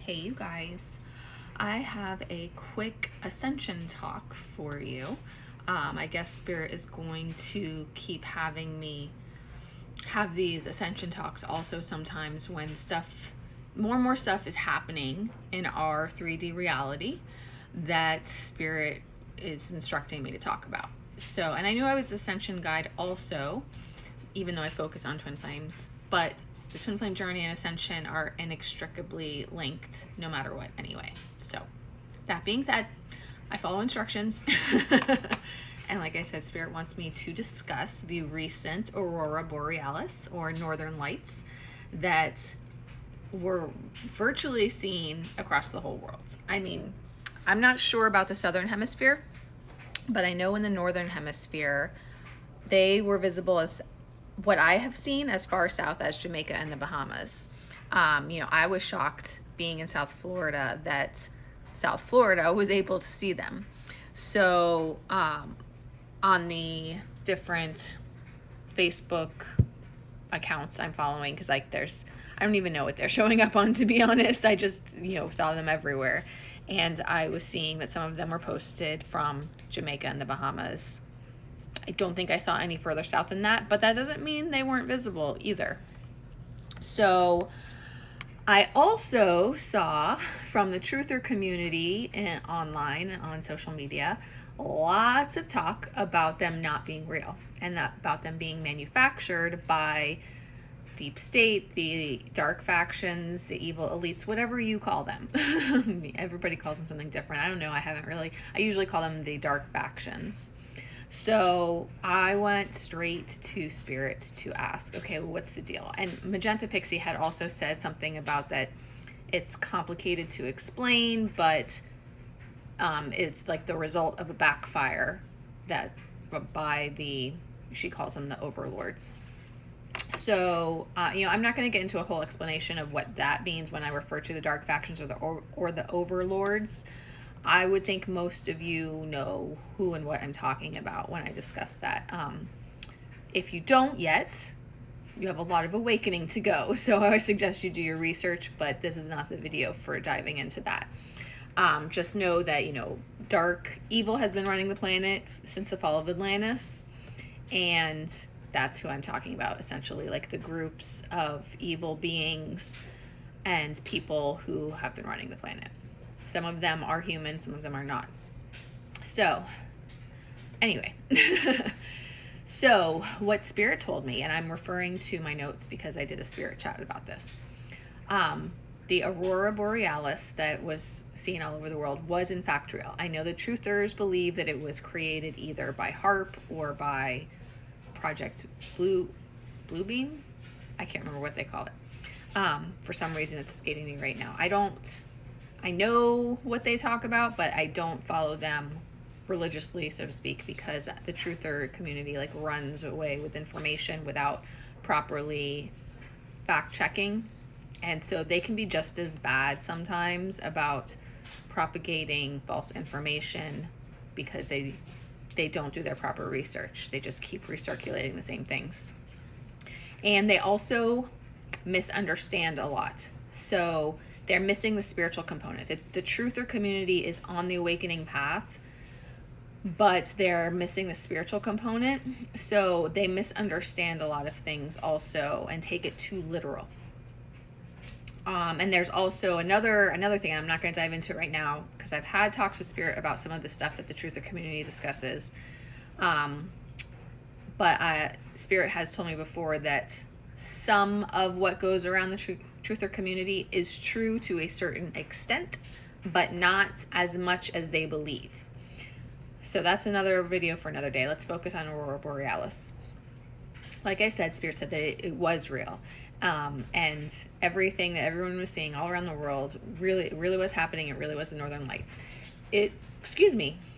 Hey, you guys. I have a quick Ascension talk for you. I guess Spirit is going to keep having me have these Ascension talks also sometimes when more and more stuff is happening in our 3D reality that Spirit is instructing me to talk about. So, and I knew I was Ascension guide also, even though I focus on twin flames, but the twin flame journey and ascension are inextricably linked no matter what anyway. So that being said, I follow instructions. And like I said, Spirit wants me to discuss the recent Aurora Borealis or Northern Lights that were virtually seen across the whole world. I mean, I'm not sure about the Southern Hemisphere, but I know in the Northern Hemisphere, they were visible as what I have seen as far south as Jamaica and the Bahamas. I was shocked being in South Florida that South Florida was able to see them. So on the different Facebook accounts I'm following, because I don't even know what they're showing up on, to be honest. I just saw them everywhere, and I was seeing that some of them were posted from Jamaica and the Bahamas. I don't think I saw any further south than that, but that doesn't mean they weren't visible either. So I also saw from the truther community online on social media lots of talk about them not being real and about them being manufactured by deep state, the dark factions, the evil elites, whatever you call them. Everybody calls them something different. I don't know. I usually call them the dark factions. So I went straight to Spirit to ask, okay, well, what's the deal? And Magenta Pixie had also said something about that it's complicated to explain, but it's like the result of a backfire by she calls them the overlords. So, I'm not going to get into a whole explanation of what that means when I refer to the dark factions or the overlords. I would think most of you know who and what I'm talking about when I discuss that. If you don't yet, you have a lot of awakening to go. So I suggest you do your research, but this is not the video for diving into that. Just know that, dark evil has been running the planet since the fall of Atlantis. And that's who I'm talking about, essentially, like the groups of evil beings and people who have been running the planet. Some of them are human, some of them are not. So, anyway. So, what Spirit told me, and I'm referring to my notes because I did a Spirit chat about this. The Aurora Borealis that was seen all over the world was in fact real. I know the truthers believe that it was created either by HARP or by Project Bluebeam. I can't remember what they call it. For some reason, it's escaping me right now. I know what they talk about, but I don't follow them religiously, so to speak, because the truther community runs away with information without properly fact checking. And so they can be just as bad sometimes about propagating false information because they don't do their proper research. They just keep recirculating the same things. And they also misunderstand a lot. So they're missing the spiritual component. The truther community is on the awakening path, but they're missing the spiritual component. So they misunderstand a lot of things also and take it too literal. And there's also another thing, I'm not going to dive into it right now because I've had talks with Spirit about some of the stuff that the truther community discusses. But Spirit has told me before that some of what goes around the truther community is true to a certain extent, but not as much as they believe. So that's another video for another day. Let's focus on Aurora Borealis. Like I said, Spirit said that it was real. And everything that everyone was seeing all around the world really was happening. It really was the Northern Lights. It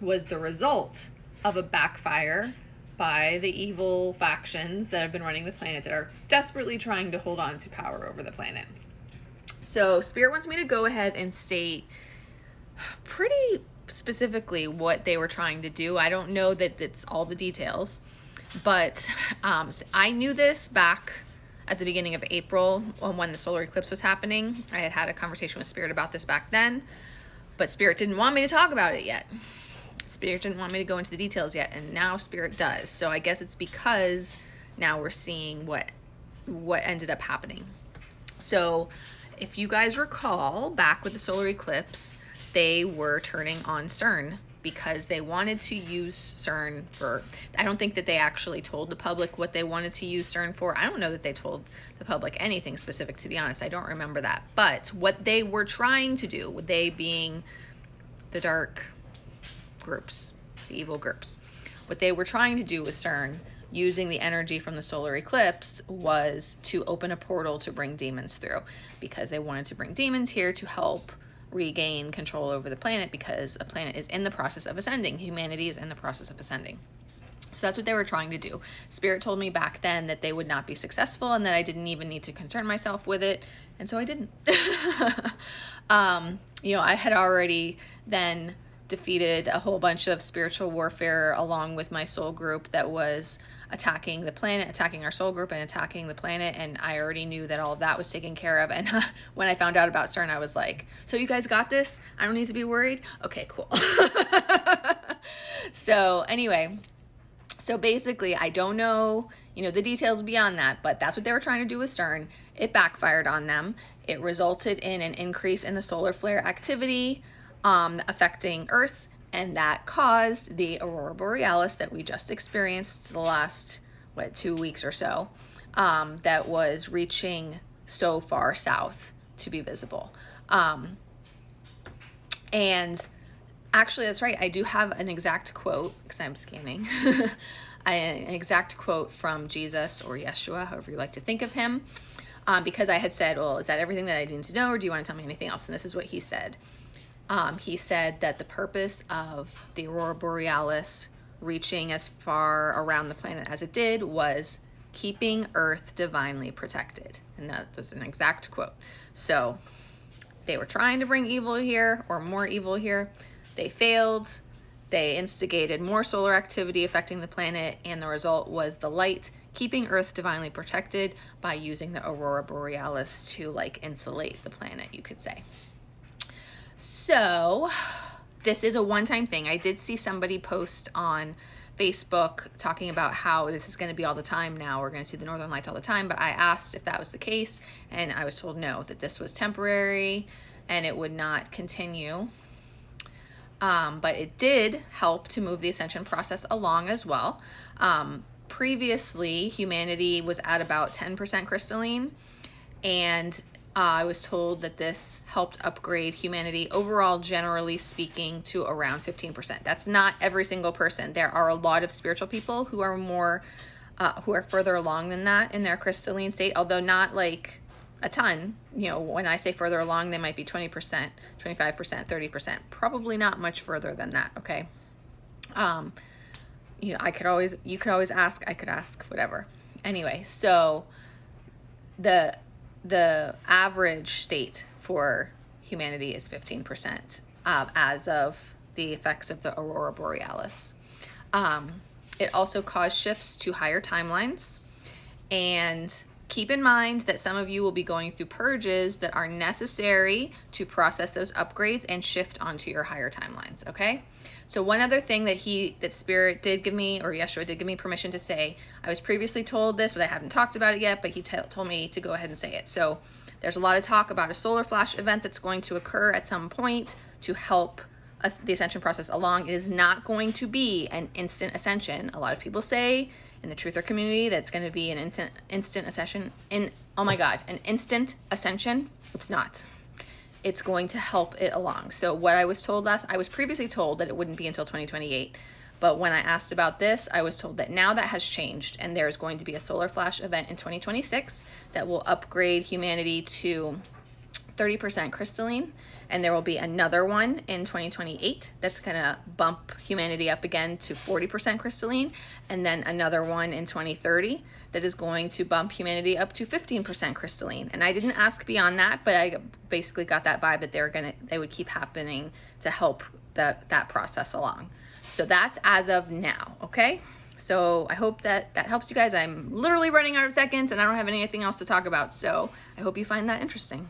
was the result of a backfire by the evil factions that have been running the planet that are desperately trying to hold on to power over the planet. So Spirit wants me to go ahead and state pretty specifically what they were trying to do. I don't know that it's all the details, but I knew this back at the beginning of April when the solar eclipse was happening. I had a conversation with Spirit about this back then, but Spirit didn't want me to talk about it yet. Spirit didn't want me to go into the details yet, and now Spirit does. So I guess it's because now we're seeing what ended up happening. So if you guys recall, back with the solar eclipse, they were turning on CERN because they wanted to use CERN for, I don't think that they actually told the public what they wanted to use CERN for. I don't know that they told the public anything specific, to be honest. I don't remember that. But what they were trying to do, they being the dark groups, the evil groups, what they were trying to do with CERN, using the energy from the solar eclipse, was to open a portal to bring demons through, because they wanted to bring demons here to help regain control over the planet, because a planet is in the process of ascending. Humanity is in the process of ascending. So that's what they were trying to do. Spirit told me back then that they would not be successful and that I didn't even need to concern myself with it. And so I didn't. I had already then defeated a whole bunch of spiritual warfare along with my soul group that was attacking the planet, attacking our soul group and attacking the planet. And I already knew that all of that was taken care of. And when I found out about CERN, I was like, so you guys got this? I don't need to be worried? Okay, cool. So anyway, so basically, I don't know, the details beyond that, but that's what they were trying to do with CERN. It backfired on them. It resulted in an increase in the solar flare activity affecting Earth, and that caused the Aurora Borealis that we just experienced the last, 2 weeks or so, that was reaching so far south to be visible. And actually, that's right. I do have an exact quote, because I'm scanning, an exact quote from Jesus, or Yeshua, however you like to think of him, because I had said, well, is that everything that I need to know, or do you want to tell me anything else? And this is what he said. He said that the purpose of the Aurora Borealis reaching as far around the planet as it did was keeping Earth divinely protected. And that was an exact quote. So they were trying to bring evil here, or more evil here. They failed. They instigated more solar activity affecting the planet, and the result was the light keeping Earth divinely protected by using the Aurora Borealis to insulate the planet, you could say. So this is a one-time thing. I did see somebody post on Facebook talking about how this is going to be all the time now. We're going to see the northern lights all the time. But I asked if that was the case, and I was told no, that this was temporary and it would not continue. But it did help to move the ascension process along as well. Previously, humanity was at about 10% crystalline, and I was told that this helped upgrade humanity overall, generally speaking, to around 15%. That's not every single person. There are a lot of spiritual people who are who are further along than that in their crystalline state, although not a ton. When I say further along, they might be 20%, 25%, 30%, probably not much further than that. Okay. You could always ask, I could ask, whatever. Anyway, so the average state for humanity is 15% as of the effects of the Aurora Borealis. It also caused shifts to higher timelines, and keep in mind that some of you will be going through purges that are necessary to process those upgrades and shift onto your higher timelines, okay? So one other thing that Spirit did give me, or Yeshua did give me permission to say, I was previously told this, but I haven't talked about it yet, but he told me to go ahead and say it. So there's a lot of talk about a solar flash event that's going to occur at some point to help the ascension process along. It is not going to be an instant ascension. A lot of people say in the truther community that's going to be an instant ascension. An instant ascension. It's not. It's going to help it along. So what I was told I was previously told that it wouldn't be until 2028. But when I asked about this, I was told that now that has changed, and there's going to be a solar flash event in 2026 that will upgrade humanity to 30% crystalline, and there will be another one in 2028 that's going to bump humanity up again to 40% crystalline, and then another one in 2030 that is going to bump humanity up to 15% crystalline. And I didn't ask beyond that, but I basically got that vibe that they would keep happening to help that process along. So that's as of now, okay? So I hope that helps you guys. I'm literally running out of seconds and I don't have anything else to talk about. So I hope you find that interesting.